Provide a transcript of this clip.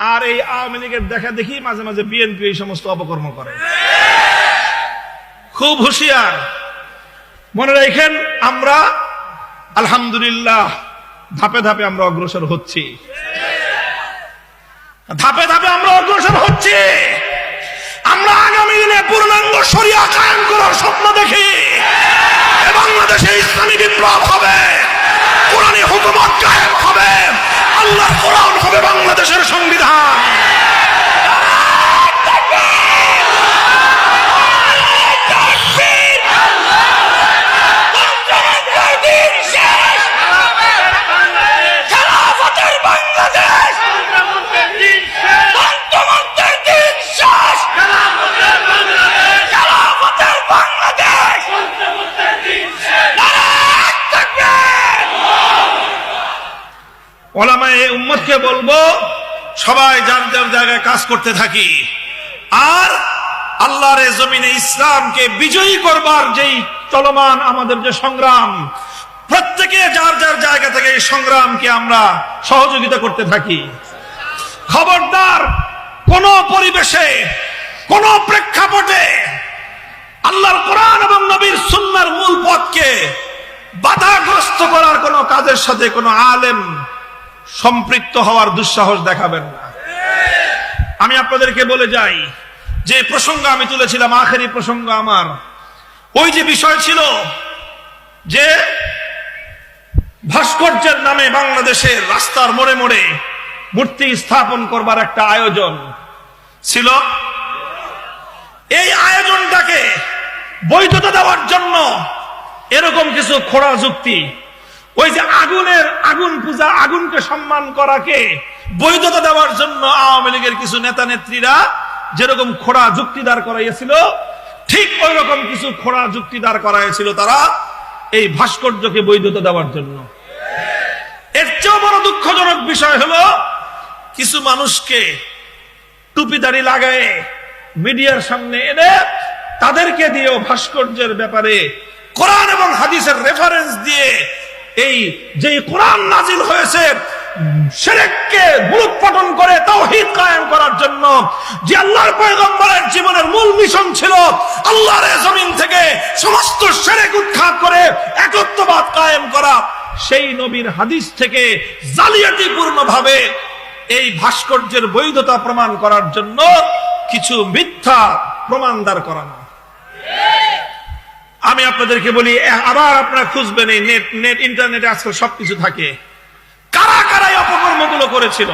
আর এই আওয়ামী লীগের দেখা দেখি মাঝে মাঝে বিএনপি এই সমস্ত অপকর্ম করে। খুব হুঁশিয়ার। মনে রাখেন, আমরা আলহামদুলিল্লাহ ধাপে ধাপে আমরা অগ্রসর হচ্ছি, ধাপে ধাপে আমরা অগ্রসর হচ্ছি। আমরা আগামী দিনে পূর্ণাঙ্গ শরিয়া কায়েম করার স্বপ্ন দেখি। বাংলাদেশে ইসলামী বিপ্লব হবে, কোরআনী হুকুমত কায়েম হবে, আল্লাহর কোরআন হবে বাংলাদেশের সংবিধান। ওলামায়ে উম্মতকে বলবো, সবাই যার যার জায়গায় কাজ করতে থাকি। আর আল্লাহর জমিনে ইসলামকে বিজয়ী করবার যেই চলমান আমাদের যে সংগ্রাম, প্রত্যেকে যার যার জায়গা থেকে এই সংগ্রামকে আমরা সহযোগিতা করতে থাকি। খবরদার, কোন পরিবেশে, কোন প্রেক্ষাপটে আল্লাহর কোরআন এবং নবীর সুন্নাহর মূল পথকে বাধাগ্রস্ত করার কোন কাজের সাথে কোন আলেম সম্পৃক্ত হওয়ার দুঃসাহস দেখাবেন না। আমি আপনাদেরকে বলে যাই, যে প্রসঙ্গ আমি তুলেছিলাম, আখেরি প্রসঙ্গ আমার, ওই যে বিষয় ছিল যে ভাস্কর্যের নামে বাংলাদেশের রাস্তার মোড়ে মোড়ে মূর্তি স্থাপন করবার একটা আয়োজন ছিল। এই আয়োজনটাকে বৈধতা দেওয়ার জন্য এরকম কিছু খোড়া যুক্তি, ওই যে আগুন পূজা, আগুনকে সম্মান করাকে বৈধতা দেওয়ার জন্য আওয়ামী লীগের কিছু নেতা নেত্রীরা যেরকম খোড়া যুক্তি দাঁড় করাইয়াছিল, ঠিক ওই রকম কিছু খোড়া যুক্তি দাঁড় করাইয়াছিল তারা এই ভাস্কর্যকে বৈধতা দেওয়ার জন্য। এর চেয়েও বড় দুঃখজনক বিষয় হলো, কিছু মানুষকে টুপিদারি লাগায়ে মিডিয়ার সামনে এনে তাদেরকে দিয়েও ভাস্কর্যের ব্যাপারে কোরআন এবং হাদিসের রেফারেন্স দিয়ে এই যে কোরআন নাজিল হয়েছে শিরককে মূলোৎপাটন করে তাওহীদ কায়েম করার জন্য, যে আল্লাহর পয়গম্বরের জীবনের মূল মিশন ছিল আল্লাহর জমিন থেকে সমস্ত শিরক উৎখাত করে একত্ববাদ কায়েম করা, সেই নবীর হাদিস থেকে জালিয়াতিপূর্ণ ভাবে এই ভাস্কর্যের বৈধতা প্রমাণ করার জন্য কিছু মিথ্যা প্রমাণ দাঁড় করানো। আমি আপনাদেরকে বলি, আবার আপনারা খুঁজবেন, এই নেট ইন্টারনেটে আজকাল সবকিছু থাকে, কারা কারা এই অপকর্মগুলো করেছিল।